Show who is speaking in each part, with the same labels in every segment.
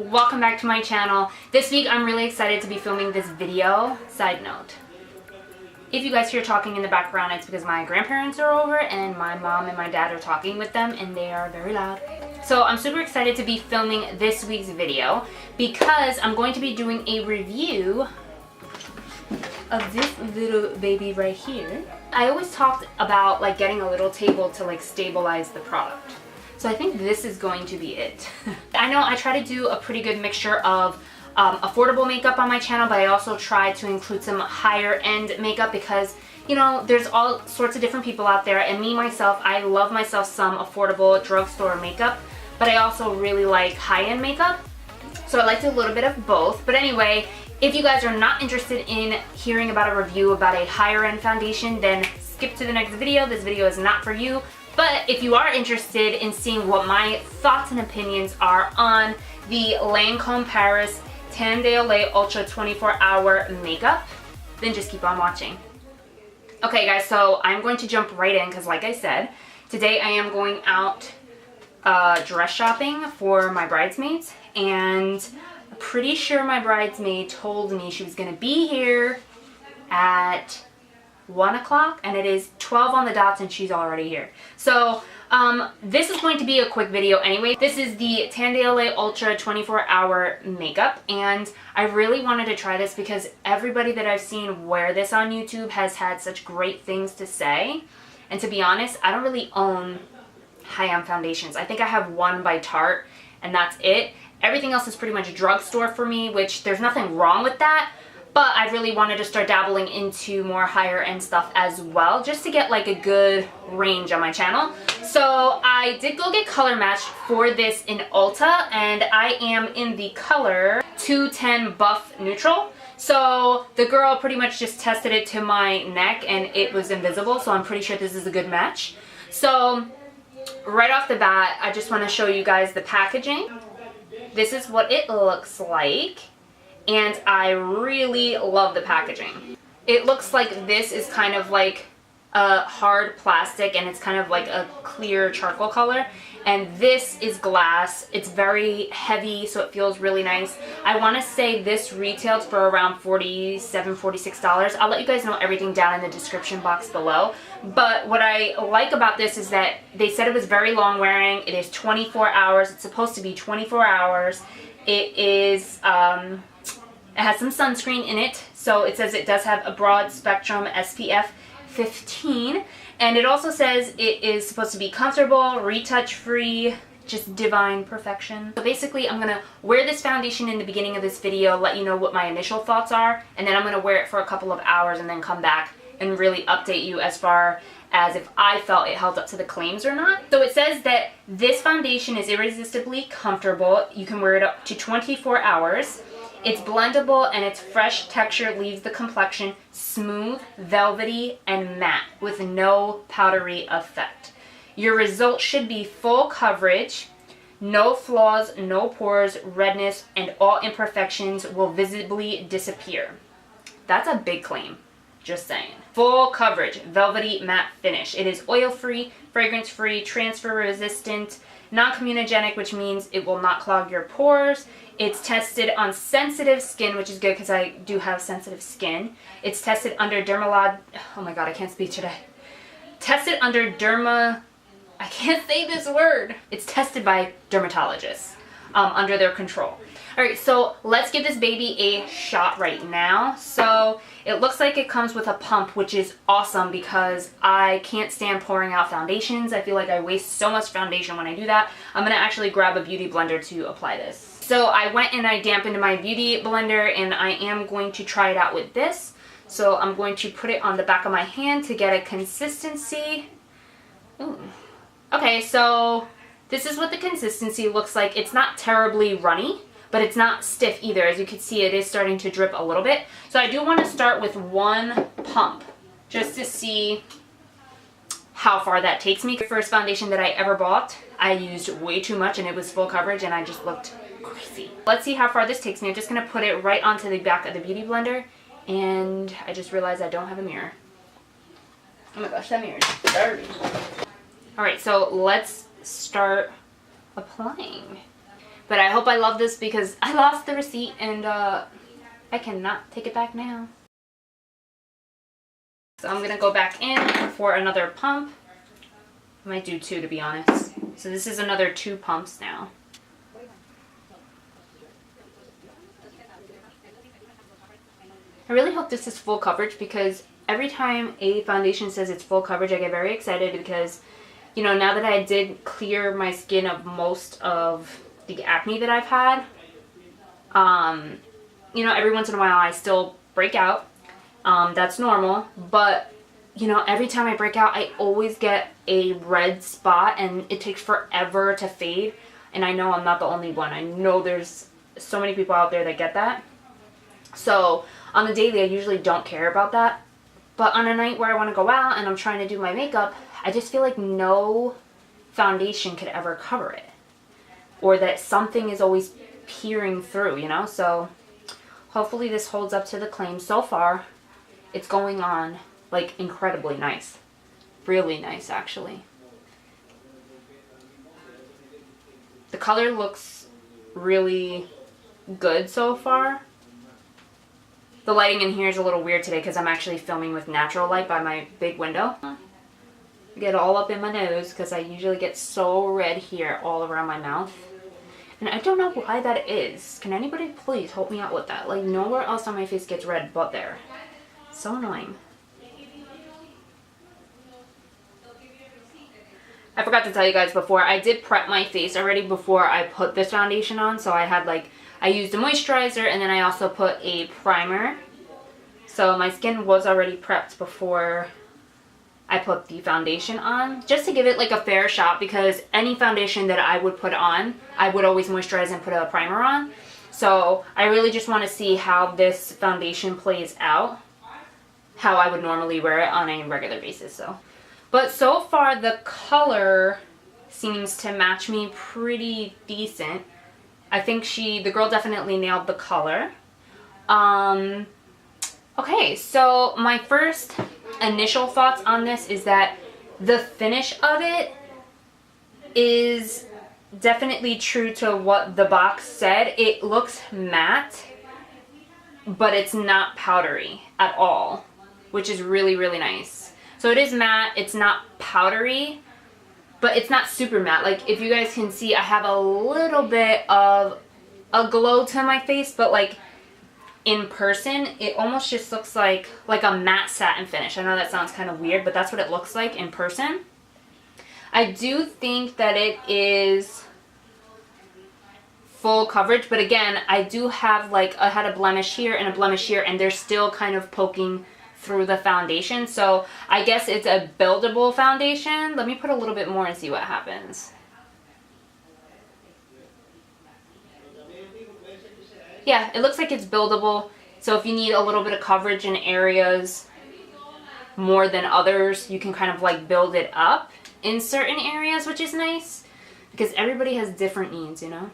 Speaker 1: welcome back to my channel. This week I'm really excited to be filming this video. Side note, if you guys hear talking in the background, it's because my grandparents are over and my mom and my dad are talking with them and they are very loud. So I'm super excited to be filming this week's video because I'm going to be doing a review of this little baby right here. I always talked about like getting a little table to like stabilize the product. So I think this is going to be it. I know I try to do a pretty good mixture of affordable makeup on my channel, but I also try to include some higher end makeup because, you know, there's all sorts of different people out there, and me myself, I love myself some affordable drugstore makeup, but I also really like high-end makeup. So I like to do a little bit of both. But anyway, if you guys are not interested in hearing about a review about a higher end foundation, then skip to the next video. This video is not for you. But if you are interested in seeing what my thoughts and opinions are on the Lancome Paris Teint Ultra 24-hour makeup, then just keep on watching. Okay guys, so I'm going to jump right in because like I said, today I am going out dress shopping for my bridesmaids, and I'm pretty sure my bridesmaid told me she was going to be here at 1 o'clock, and it is 12 on the dot and she's already here. So this is going to be a quick video anyway. This is the Teint Ultra 24-hour makeup, and I really wanted to try this because everybody that I've seen wear this on YouTube has had such great things to say. And to be honest, I don't really own high-end foundations. I think I have one by Tarte and that's it. Everything else is pretty much drugstore for me, which there's nothing wrong with that. But I really wanted to start dabbling into more higher end stuff as well, just to get like a good range on my channel. So I did go get color matched for this in Ulta, and I am in the color 210 Buff Neutral. So the girl pretty much just tested it to my neck and it was invisible, so I'm pretty sure this is a good match. So right off the bat, I just want to show you guys the packaging. This is what it looks like. And I really love the packaging. It looks like this is kind of like a hard plastic and it's kind of like a clear charcoal color. And this is glass. It's very heavy, so it feels really nice. I want to say this retailed for around $47, $46. I'll let you guys know everything down in the description box below. But what I like about this is that they said it was very long wearing. It is 24 hours. It's supposed to be 24 hours. It is, it has some sunscreen in it, so it says it does have a broad spectrum SPF 15, and it also says it is supposed to be comfortable, retouch free, just divine perfection. So basically I'm going to wear this foundation in the beginning of this video, let you know what my initial thoughts are, and then I'm going to wear it for a couple of hours and then come back and really update you as far as if I felt it held up to the claims or not. So it says that this foundation is irresistibly comfortable. You can wear it up to 24 hours. It's blendable and its fresh texture leaves the complexion smooth, velvety, and matte with no powdery effect. Your result should be full coverage, no flaws, no pores, redness, and all imperfections will visibly disappear. That's a big claim, just saying. Full coverage, velvety matte finish. It is oil-free, fragrance-free, transfer-resistant, non-comedogenic, which means it will not clog your pores. It's tested on sensitive skin, which is good because I do have sensitive skin. It's tested under oh my god, I can't speak today. Tested under I can't say this word. It's tested by dermatologists under their control. Alright, so let's give this baby a shot right now. So it looks like it comes with a pump, which is awesome because I can't stand pouring out foundations. I feel like I waste so much foundation when I do that. I'm going to actually grab a beauty blender to apply this. So I went and I dampened my beauty blender, and I am going to try it out with this. So I'm going to put it on the back of my hand to get a consistency. Ooh. Okay, so this is what the consistency looks like. It's not terribly runny, but it's not stiff either. As you can see, it is starting to drip a little bit. So I do want to start with one pump just to see how far that takes me. The first foundation that I ever bought, I used way too much and it was full coverage and I just looked crazy. Let's see how far this takes me. I'm just going to put it right onto the back of the beauty blender, and I just realized I don't have a mirror. Oh my gosh, that mirror is dirty. Alright, so let's start applying. But I hope I love this because I lost the receipt and I cannot take it back now. So I'm going to go back in for another pump. I might do 2 to be honest. So this is another 2 pumps now. I really hope this is full coverage because every time a foundation says it's full coverage, I get very excited because, you know, now that I did clear my skin of most of the acne that I've had, you know, every once in a while I still break out. That's normal, but, you know, every time I break out, I always get a red spot and it takes forever to fade. And I know I'm not the only one. I know there's so many people out there that get that. So on the daily, I usually don't care about that. But on a night where I want to go out and I'm trying to do my makeup, I just feel like no foundation could ever cover it. Or that something is always peering through, you know? So hopefully this holds up to the claim. So far, it's going on like incredibly nice. Really nice, actually. The color looks really good so far. The lighting in here is a little weird today because I'm actually filming with natural light by my big window. I get all up in my nose because I usually get so red here all around my mouth. And I don't know why that is. Can anybody please help me out with that? Like nowhere else on my face gets red but there. So annoying. I forgot to tell you guys before, I did prep my face already before I put this foundation on. So I had like, I used a moisturizer and then I also put a primer. So my skin was already prepped before I put the foundation on. Just to give it like a fair shot because any foundation that I would put on, I would always moisturize and put a primer on. So I really just want to see how this foundation plays out. How I would normally wear it on a regular basis. But so far the color seems to match me pretty decent. I think the girl definitely nailed the color. Okay, so my first initial thoughts on this is that the finish of it is definitely true to what the box said. It looks matte, but it's not powdery at all, which is really, really nice. So it is matte, it's not powdery, but it's not super matte. Like if you guys can see, I have a little bit of a glow to my face, but like in person, it almost just looks like a matte satin finish. I know that sounds kind of weird, but that's what it looks like in person. I do think that it is full coverage, but again, I do have like, I had a blemish here and a blemish here, and they're still kind of poking through the foundation. So I guess it's a buildable foundation. Let me put a little bit more and see what happens. Yeah, it looks like it's buildable. So if you need a little bit of coverage in areas more than others, you can kind of like build it up in certain areas, which is nice because everybody has different needs, you know.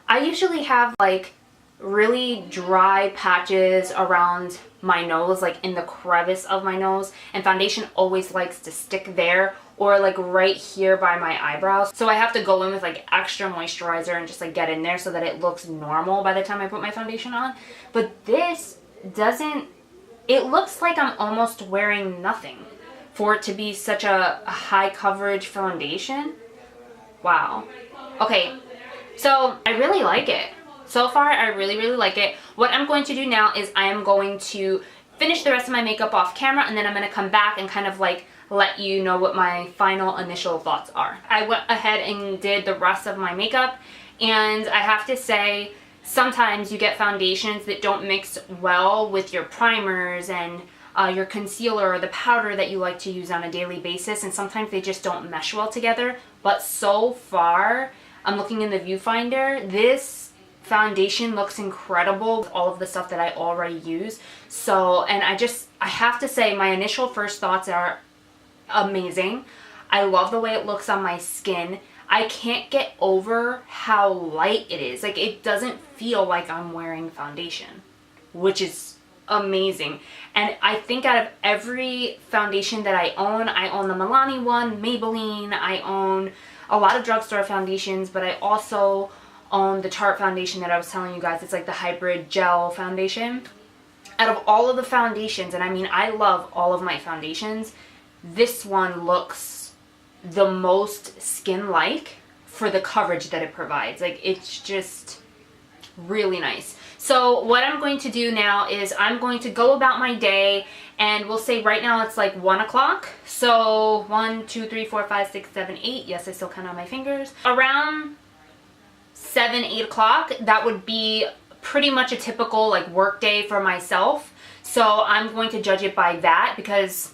Speaker 1: I usually have like really dry patches around my nose, like in the crevice of my nose, and foundation always likes to stick there or like right here by my eyebrows. So I have to go in with like extra moisturizer and just like get in there so that it looks normal by the time I put my foundation on. But this doesn't, it looks like I'm almost wearing nothing for it to be such a high coverage foundation. Wow. Okay, so I really like it. So far, I really, really like it. What I'm going to do now is I am going to finish the rest of my makeup off camera, and then I'm going to come back and kind of like let you know what my final initial thoughts are. I went ahead and did the rest of my makeup, and I have to say, sometimes you get foundations that don't mix well with your primers and your concealer or the powder that you like to use on a daily basis, and sometimes they just don't mesh well together. But so far, I'm looking in the viewfinder, this foundation looks incredible with all of the stuff that I already use. So, and I have to say my initial first thoughts are amazing. I love the way it looks on my skin. I can't get over how light it is. Like, it doesn't feel like I'm wearing foundation, which is amazing. And I think out of every foundation that I own the Milani one, Maybelline, I own a lot of drugstore foundations, but I also own the Tarte foundation that I was telling you guys. It's like the hybrid gel foundation. Out of all of the foundations, and I mean, I love all of my foundations, this one looks the most skin-like for the coverage that it provides. Like, it's just really nice. So what I'm going to do now is I'm going to go about my day, and we'll say right now it's like 1 o'clock. So 1, 2, 3, 4, 5, 6, 7, 8. Yes, I still count on my fingers. Around 7, 8 o'clock, that would be pretty much a typical like work day for myself. So I'm going to judge it by that, because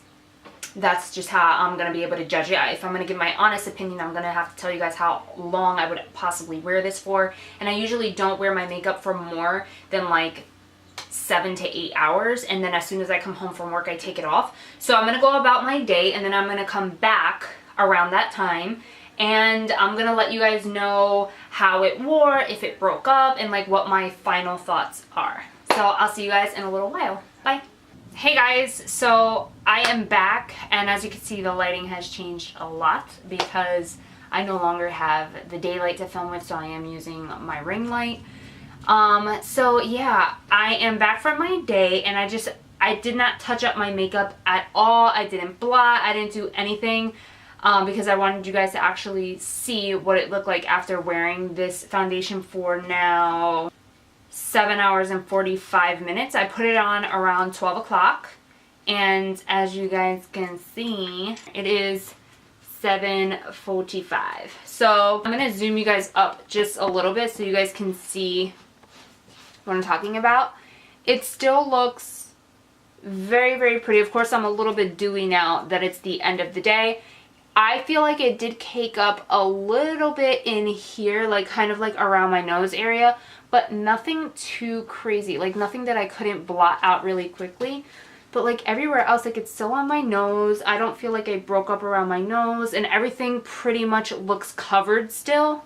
Speaker 1: that's just how I'm going to be able to judge it. If I'm going to give my honest opinion, I'm going to have to tell you guys how long I would possibly wear this for. And I usually don't wear my makeup for more than like 7 to 8 hours. And then as soon as I come home from work, I take it off. So I'm going to go about my day, and then I'm going to come back around that time. And I'm going to let you guys know how it wore, if it broke up, and like what my final thoughts are. So I'll see you guys in a little while. Bye. Hey guys, so I am back, and as you can see, the lighting has changed a lot because I no longer have the daylight to film with, so I am using my ring light. So yeah, I am back from my day, and I did not touch up my makeup at all. I didn't blot, I didn't do anything, because I wanted you guys to actually see what it looked like after wearing this foundation for now 7 hours and 45 minutes. I put it on around 12 o'clock, and as you guys can see, it is 7:45. So I'm going to zoom you guys up just a little bit so you guys can see what I'm talking about. It still looks very, very pretty. Of course, I'm a little bit dewy now that it's the end of the day. I feel like it did cake up a little bit in here, like kind of like around my nose area, but nothing too crazy, like nothing that I couldn't blot out really quickly. But like everywhere else, like it's still on my nose. I don't feel like I broke up around my nose, and everything pretty much looks covered still.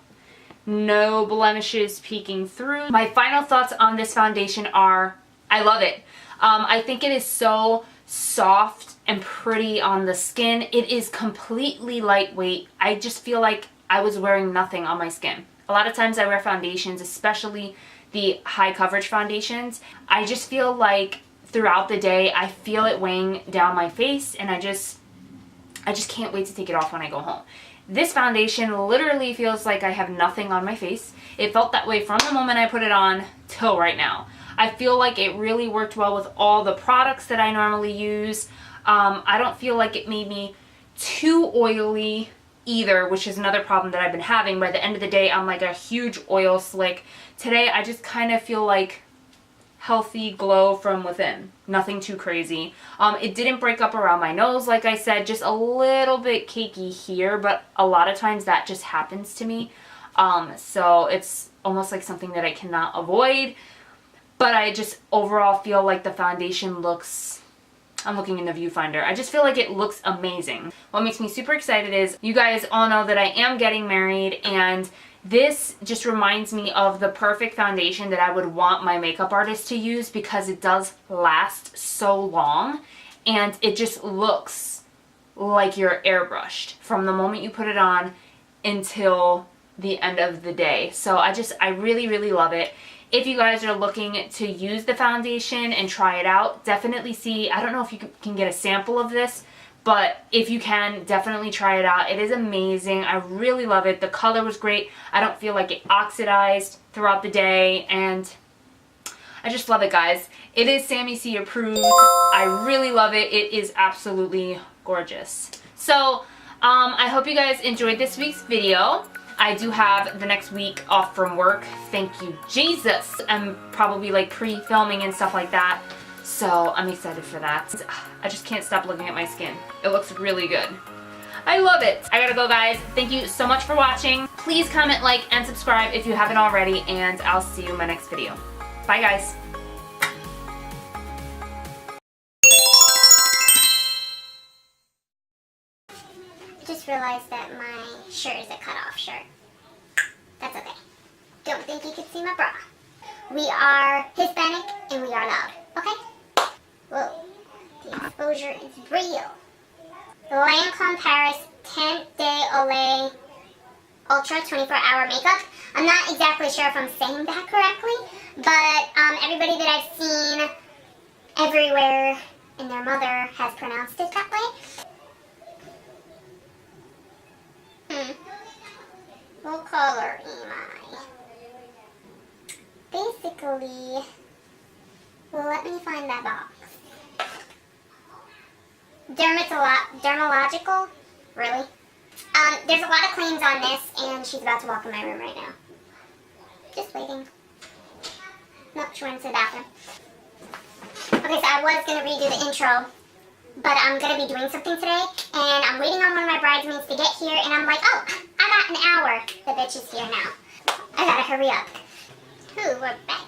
Speaker 1: No blemishes peeking through. My final thoughts on this foundation are, I love it. I think it is so soft and pretty on the skin. It is completely lightweight. I just feel like I was wearing nothing on my skin. A lot of times I wear foundations, especially the high coverage foundations. I just feel like throughout the day I feel it weighing down my face, and I just can't wait to take it off when I go home. This foundation literally feels like I have nothing on my face. It felt that way from the moment I put it on till right now. I feel like it really worked well with all the products that I normally use. I don't feel like it made me too oily either, which is another problem that I've been having. By the end of the day, I'm like a huge oil slick. Today, I just kind of feel like healthy glow from within. Nothing too crazy. It didn't break up around my nose, like I said, just a little bit cakey here, but a lot of times that just happens to me. So it's almost like something that I cannot avoid. But I just overall feel like the foundation looks, I'm looking in the viewfinder, I just feel like it looks amazing. What makes me super excited is you guys all know that I am getting married, and this just reminds me of the perfect foundation that I would want my makeup artist to use, because it does last so long and it just looks like you're airbrushed from the moment you put it on until the end of the day. So I really, really love it. If you guys are looking to use the foundation and try it out, definitely see, I don't know if you can get a sample of this, but if you can, definitely try it out. It is amazing. I really love it. The color was great. I don't feel like it oxidized throughout the day, and I just love it, guys. It is Sammy C approved. I really love it. It is absolutely gorgeous. So, I hope you guys enjoyed this week's video. I do have the next week off from work. Thank you, Jesus. I'm probably like pre-filming and stuff like that. So I'm excited for that. I just can't stop looking at my skin. It looks really good. I love it. I gotta go, guys. Thank you so much for watching. Please comment, like, and subscribe if you haven't already, and I'll see you in my next video. Bye, guys.
Speaker 2: I just realized that my shirt is a cut-off shirt. That's okay. Don't think you can see my bra. We are Hispanic and we are loud, okay? Whoa, the exposure is real. Lancome Paris Teint de Olay Ultra 24-hour makeup. I'm not exactly sure if I'm saying that correctly, but everybody that I've seen everywhere and their mother has pronounced it that way. What color am I? Basically, well, let me find that box. Dermalogical? Really? There's a lot of claims on this, and she's about to walk in my room right now. Just waiting. Nope, she went into the bathroom. Okay, so I was going to redo the intro, but I'm going to be doing something today, and I'm waiting on one of my bridesmaids to get here, and I'm like, oh, I got an hour. The bitch is here now. I gotta hurry up. Ooh, we're back.